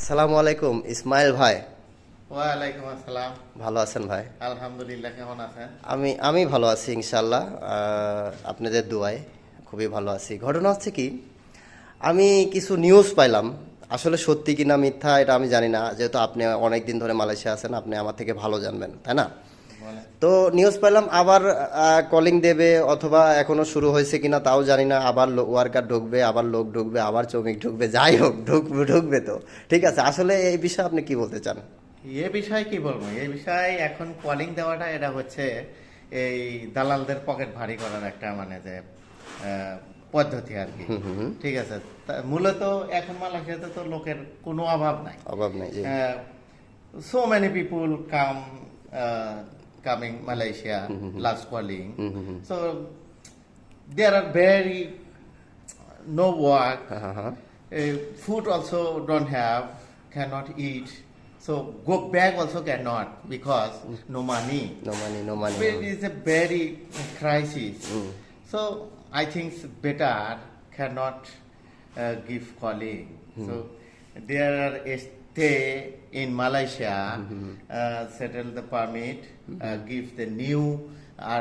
আসসালামু আলাইকুম ইসমাইল ভাই। ওয়ালাইকুম আসসালাম। ভালো আছেন ভাই? আলহামদুলিল্লাহ, কেমন আছেন? আমি ভালো আছি ইনশাল্লাহ, আপনাদের দোয়ায় খুবই ভালো আছি। ঘটনা হচ্ছে কি, আমি কিছু নিউজ পাইলাম, আসলে সত্যি কিনা মিথ্যা এটা আমি জানি না, যেহেতু আপনি অনেক দিন ধরে মালয়েশিয়া আছেন, আপনি আমার থেকে ভালো জানবেন, তাই না? বলেন। তো নিউজ পেলাম আবার কলিং দেবে, অথবা এখনো শুরু হয়েছে কিনা তাও জানি না। আবার ওয়ার্কার ঢুকবে, আবার লোক ঢুকবে, আবার শ্রমিক ঢুকবে, যাই হোক ঢুকবে ঢুকবে তো ঠিক আছে। আসলে এই বিষয়ে আপনি কি বলতে চান? এ বিষয়ে কি বলবো, এই বিষয়ে এখন কলিং দেওয়াটা এটা হচ্ছে এই দালালদের পকেট ভারী করার একটা মানে যে পদ্ধতি আর কি। ঠিক আছে, মূলত এখন মালয়েশিয়াতে তো লোকের কোনো অভাব নাই। অভাব নাই, জি। So many people coming Malaysia last calling. So there are very no work. Food also don't have, cannot eat. So go back also cannot because no money. No money, no money. It is a very crisis. So I think it's better cannot give calling. So there are stay in Malaysia, settle the permit, give the new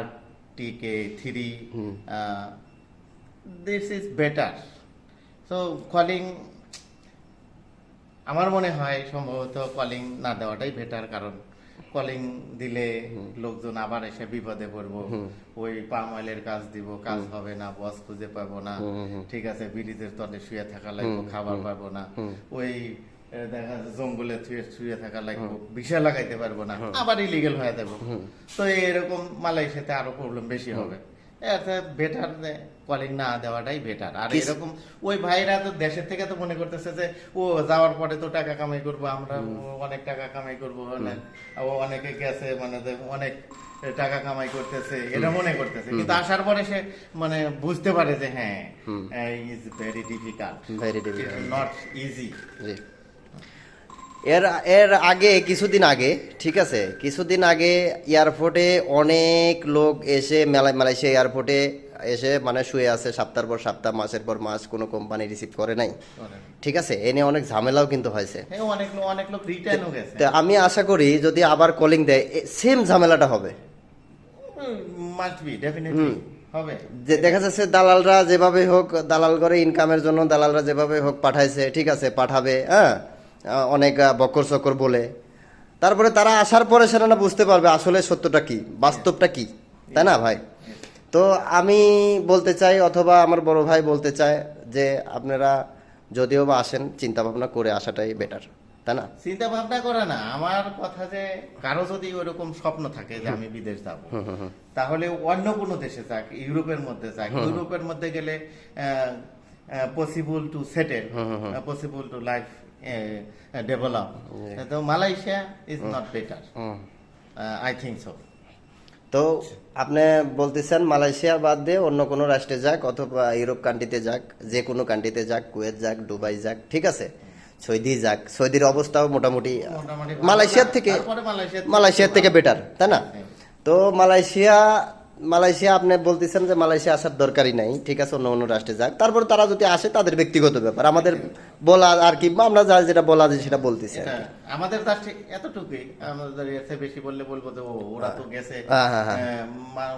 RTK3. This is better. So calling আমার মনে হয় সম্ভবত calling না দেওয়াটাই better, কারণ calling দিলে লোকজন আবার এসে বিপদে পড়বো। ওই পাম অয়েলের কাজ দিব, কাজ হবে না, বস খুঁজে পাবো না, ঠিক আছে, ব্রিজের তলে শুয়ে থাকা লাগবে, খাবার পাবো না, ওই দেখা যাচ্ছে জঙ্গলে শুয়ে থাকা লাগবে, ভিসা লাগাইতে পারবো না, আবার ইলিগেল হয়ে যাবো। তো এরকম মালয়েশিয়াতে আরো প্রবলেম বেশি হবে। বেটার কলিং না দেওয়াটাই বেটার। আর এরকম ওই ভাইরা তো দেশের থেকে তো মনে করতেছে যে ও যাওয়ার পরে তো টাকা কামাই করবো, আমরা অনেক টাকা কামাই করবো, অনেকে গেছে মানে অনেক টাকা কামাই করতেছে এটা মনে করতেছে, কিন্তু আসার পরে সে মানে বুঝতে পারে যে হ্যাঁ, is very difficult, not easy. এর এর আগে কিছুদিন আগে, ঠিক আছে, কিছুদিন আগে এয়ারপোর্টে অনেক লোক এসে মালয়েশিয়া এয়ারপোর্টে এসে মানে শুয়ে আছে সপ্তাহের পর সপ্তাহ, মাসের পর মাস, কোনো কোম্পানি রিসিভ করে নাই, ঠিক আছে। এ নিয়ে অনেক ঝামেলাও কিন্তু হয়েছে। অনেক লোক রিটার্নও গেছে। তো আমি আশা করি যদি আবার কলিং দেয় সেম ঝামেলাটা হবে, মাস্ট বি ডেফিনেটলি হবে। যে দেখা যাচ্ছে দালালরা যেভাবে হোক, দালাল করে ইনকামের জন্য দালালরা যেভাবে হোক পাঠাইছে, ঠিক আছে, পাঠাবে, হ্যাঁ, অনেক বকর চক্কর বলে, তারপরে তারা আসার পরে সেটা না বুঝতে পারবে আসলে সত্যটা কি, বাস্তবটা কি, তাই না ভাই? তো আমি বলতে চাই, অথবা আমার বড় ভাই বলতে চায় যে আপনারা যদিও বা আসেন, চিন্তা ভাবনা করে আসাটাই বেটার, তাই না? চিন্তা ভাবনা করে না, আমার কথা যে কারো যদি ওরকম স্বপ্ন থাকে যে আমি বিদেশ যাব, তাহলে অন্য কোনো দেশে যাক, ইউরোপের মধ্যে যাক। ইউরোপের মধ্যে গেলে possible to settle, possible to life develop. তো Malaysia is not better, I think so. তো আপনি বলতেছেন মালয়েশিয়া বাদ দিয়ে অন্য কোনো রাষ্ট্রে যাক, অথবা ইউরোপ কান্ট্রিতে যাক, যে কোনো কান্ট্রিতে যাক, কুয়েত যাক, দুবাই যাক, ঠিক আছে, সৌদি যাক। সৌদির অবস্থাও মোটামুটি মালয়েশিয়ার থেকে বেটার, তাই না? তো মালয়েশিয়া আপনি বলতেছেন যে মালয়েশিয়া আসার দরকারই নাই, ঠিক আছে, অন্য অন্য রাষ্ট্রে যাক। তারপর তারা যদি আসে তাদের ব্যক্তিগত ব্যাপার, আমাদের বলা আর কি, আমরা যা যেটা বলা যায় সেটা বলতেছি। আমাদের রাষ্ট্রে এতটুকুই, আমাদের এতে বেশি বললে বলবো যে ওরা তো গেছে,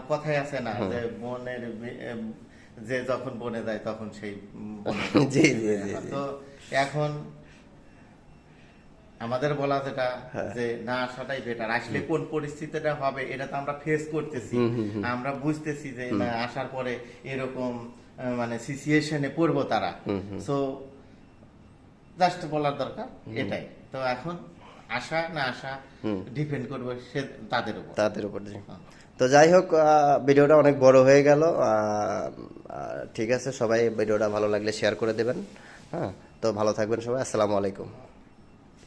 কথাই আছে না যে বনের যে যখন বনে যায় তখন সেই জি জি জি। তো এখন আমাদের বলা যেটা যে না আসাটাই বেটার। আসলে কোন পরিস্থিতিটা হবে এটা তো আমরা ফেস করতেছি, আমরা বুঝতেছি যে না আসার পরে এরকম মানে সিচুয়েশনে পড়বো তারা। সো জাস্ট বলার দরকার এটাই। তো এখন আসা না আসা ডিপেন্ড করবে সে তাদের উপর। তো যাই হোক, ভিডিওটা অনেক বড় হয়ে গেল, ঠিক আছে, সবাই ভিডিওটা ভালো লাগলে শেয়ার করে দেবেন, হ্যাঁ। তো ভালো থাকবেন সবাই, আসসালামু আলাইকুম।